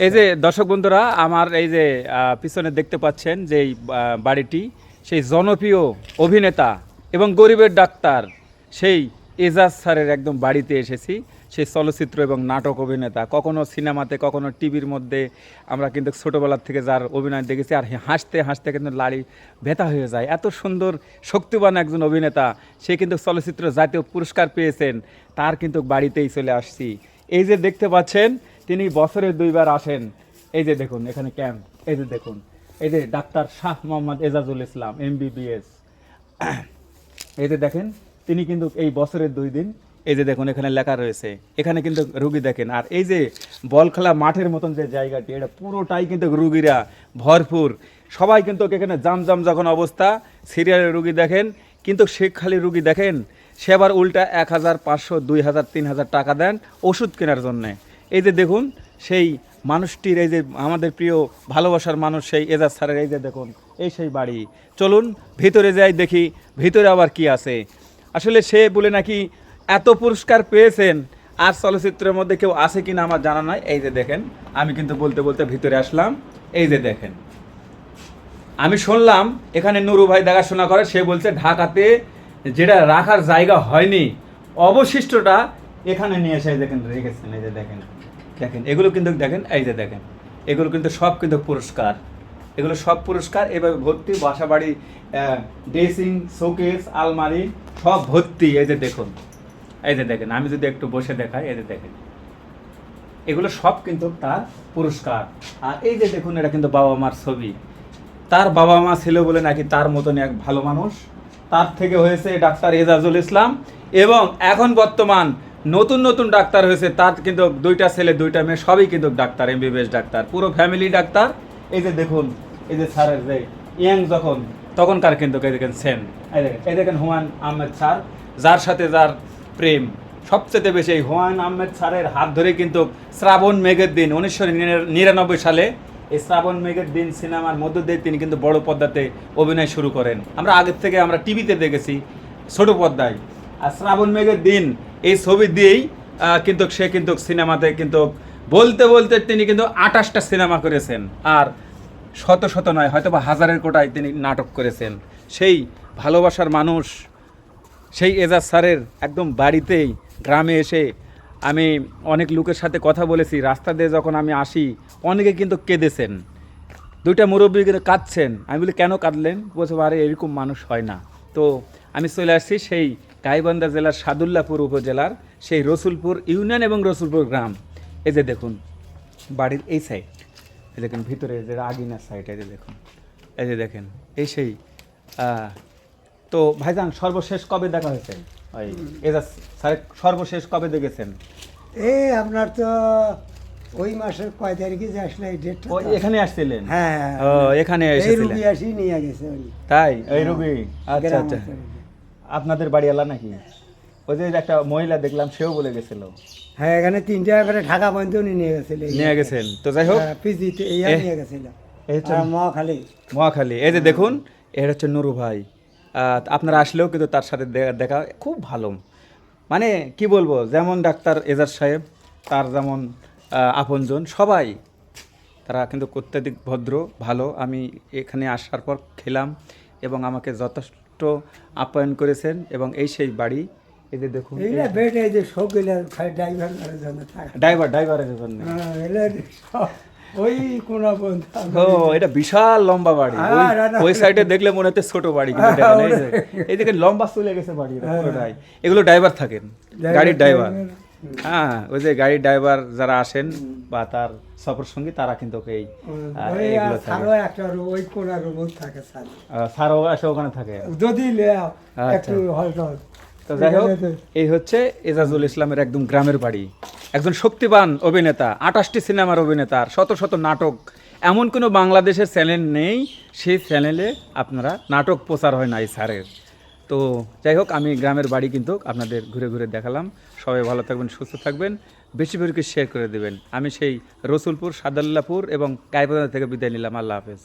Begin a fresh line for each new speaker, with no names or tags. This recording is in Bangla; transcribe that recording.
এই যে দর্শক বন্ধুরা, আমার এই যে পিছনে দেখতে পাচ্ছেন যে এই বাড়িটি সেই জনপ্রিয় অভিনেতা এবং গরিবের ডাক্তার সেই এজাজ স্যারের একদম বাড়িতে এসেছি। সেই চলচ্চিত্র এবং নাটক অভিনেতা, কখনো সিনেমাতে কখনো টিভির মধ্যে আমরা কিন্তু ছোটোবেলার থেকে যার অভিনয় দেখেছি, আর হাসতে হাসতে কিন্তু লাড়ি ব্যথা হয়ে যায়। এত সুন্দর শক্তিবান একজন অভিনেতা, সে কিন্তু চলচ্চিত্র জাতীয় পুরস্কার পেয়েছেন, তার কিন্তু বাড়িতেই চলে আসছি। এই যে দেখতে পাচ্ছেন, তিনি বছরে 2বার আসেন। এই যে দেখুন এখানে ক্যাম্প, এই যে দেখুন, এই যে ডাক্তার শাহ মোহাম্মদ এজাজুল ইসলাম MBBS। এই যে দেখেন, তিনি কিন্তু এই বছরের 2 দিন, এই যে দেখুন এখানে লেখা রয়েছে, এখানে কিন্তু রুগী দেখেন। আর এই যে বল খেলা মাঠের মতন যে জায়গাটি, এটা পুরোটাই কিন্তু রুগীরা ভরপুর। সবাই কিন্তু এখানে জাম যখন অবস্থা, সিরিয়ালের রুগী দেখেন, কিন্তু সে খালি রুগী দেখেন, সে আবার উল্টা 1500, 2000, 3000 টাকা দেন ওষুধ কেনার জন্যে। এই যে দেখুন সেই মানুষটির, এই যে আমাদের প্রিয় ভালোবাসার মানুষ সেই এজাজ স্যারের, এই যে দেখুন এই সেই বাড়ি। চলুন ভিতরে যাই, দেখি ভিতরে আবার কি আছে। আসলে সে বলে নাকি এত পুরস্কার পেয়েছেন, আর চলচ্চিত্রের মধ্যে কেউ আছে কিনা আমার জানা নাই। এই যে দেখেন, আমি কিন্তু বলতে বলতে ভিতরে আসলাম। এই যে দেখেন, আমি শুনলাম এখানে নুরু ভাই দেখাশোনা করে, সে বলছে ঢাকাতে যেটা রাখার জায়গা হয়নি অবশিষ্টটা এখানে নিয়ে এসে দেখেন রেখেছেন। এই যে দেখেন, দেখেন এগুলো কিন্তু দেখেন, এই যে দেখেন এগুলো কিন্তু সব কিন্তু পুরস্কার, এগুলো সব পুরস্কার। এভাবে ভর্তি বাসা বাড়ি, ড্রেসিং, শোকেস, আলমারি সব ভর্তি। এই যে দেখুন, এই যে দেখেন, আমি যদি একটু বসে দেখাই, এই যে দেখেন এগুলো সব কিন্তু তার পুরস্কার। আর এই যে দেখুন, এটা কিন্তু বাবা মার ছবি। তার বাবা মা ছিল বলে নাকি তার মতন এক ভালো মানুষ, তার থেকে হয়েছে ডাক্তার এজাজুল ইসলাম। এবং এখন বর্তমান নতুন নতুন ডাক্তার হয়েছে, তার কিন্তু 2টা ছেলে 2টা মেয়ে, সবই কিন্তু ডাক্তার, MBBS ডাক্তার, পুরো ফ্যামিলি ডাক্তার। এই যে দেখুন, এই যে স্যারের যে ইয়াং যখন তখনকার কিন্তু এই দেখেন সেম। এই দেখেন হুমায়ুন আহমেদ স্যার, যার সাথে যার প্রেম সবচেয়ে বেশি, এই হুমায়ুন আহমেদ স্যারের হাত ধরে কিন্তু শ্রাবণ মেঘের দিন 1999 সালে এই শ্রাবণ মেঘের দিন সিনেমার মধ্য দিয়ে তিনি কিন্তু বড় পর্দাতে অভিনয় শুরু করেন। আমরা আগের থেকে আমরা টিভিতে দেখেছি ছোট পর্দায়, আর শ্রাবণ মেঘের দিন এই ছবি দিয়েই কিন্তু সে কিন্তু সিনেমাতে কিন্তু বলতে বলতে তিনি কিন্তু 28টা সিনেমা করেছেন, আর শত শত নয়, হয়তো বা হাজারের কোটায় তিনি নাটক করেছেন। সেই ভালোবাসার মানুষ সেই এজাজ স্যারের একদম বাড়িতেই, গ্রামে এসে আমি অনেক লোকের সাথে কথা বলেছি। রাস্তা দিয়ে যখন আমি আসি, অনেকে কিন্তু কেঁদেছেন, 2টা মুরব্বী কিন্তু কাঁদছেন। আমি বলি কেন কাঁদলেন? বলছে আরে এরকম মানুষ হয় না। তো আমি চলে আসছি সেই গাইবান্ধা জেলার সাদুল্লাপুর উপজেলার সেই রসুলপুর ইউনিয়ন এবং রসুলপুর গ্রাম। এই যে দেখুন বাড়ির এই সাইড, এই দেখুন ভিতরে যে আগিনার সাইড, এই যে দেখুন, এই যে দেখেন এই সেই। তো ভাইজান সর্বশেষ কবে দেখা হয়েছে? ওই এজাজ স্যার সর্বশেষ কবে দেখেছেন?
এই আপনার তো ওই মাসের কয় তারিখে যে আসলে এই ডেটটা,
ও এখানে আসছিলেন?
হ্যাঁ,
ও এখানে
এই
এসেছিলেন?
রুগী আসি নিয়ে গেছে উনি।
তাই এই রুগী? আচ্ছা
গ্রাম
আচ্ছা।
আছে রুগী।
আপনাদের বাড়ি আলা নাকি? ওই যে একটা মহিলা দেখলাম, সেও বলে গেছিল।
হ্যাঁ, এখানে 3টা করে ঢাকা পর্যন্ত উনি নিয়ে গেছিল।
নিয়ে গেছেন তো, যাই হোক
পিজিতে নিয়ে গেছিল।
এই হচ্ছে
মহাখালী।
মহাখালী। এই যে দেখুন, এর হচ্ছে নুরু ভাই। আপনারা আসলেও কিন্তু তার সাথে দেখা খুব ভালো, মানে কি বলবো, যেমন ডাক্তার এজাজ সাহেব, তার যেমন আপনজন সবাই, তারা কিন্তু অত্যাধিক ভদ্র ভালো। আমি এখানে আসার পর খেলাম এবং আমাকে যথেষ্ট আপ্যায়ন করেছেন। এবং এই সেই বাড়ি, এই যে দেখুন
এইটা বেড, এই যে শোকগুলো ড্রাইভারের জন্য থাকে।
ড্রাইভারের জন্য।
ওই কোন বন্ধু,
ও এটা বিশাল লম্বা বাড়ি। ওই সাইডে দেখলে মনে হচ্ছে ছোট বাড়ি, কিন্তু দেখেন এই দেখেন লম্বা চলে গেছে বাড়ি পুরোটাই। এগুলো ড্রাইভার থাকেন, গাড়ির ড্রাইভার। হ্যাঁ, ওই যে গাড়ির ড্রাইভার যারা আসেন বা তার সফর সঙ্গী, তারা কিন্তু এই এগুলো থাকে। স্যারও আসে ওখানে থাকে
যদি
একটু তো যাই হোক, এই হচ্ছে এজাজুল ইসলামের একদম গ্রামের বাড়ি। একজন শক্তিবান অভিনেতা, 28টি সিনেমার অভিনেতা, শত শত নাটক। এমন কোনো বাংলাদেশের চ্যানেল নেই সেই চ্যানেলে আপনারা নাটক প্রচার হয় না এই স্যারের। তো যাই হোক, আমি গ্রামের বাড়ি কিন্তু আপনাদের ঘুরে ঘুরে দেখালাম। সবাই ভালো থাকবেন, সুস্থ থাকবেন, বেশি বেশি শেয়ার করে দেবেন। আমি সেই রসুলপুর, সাদুল্লাপুর এবং গাইবান্ধা থেকে বিদায় নিলাম। আল্লাহ হাফেজ।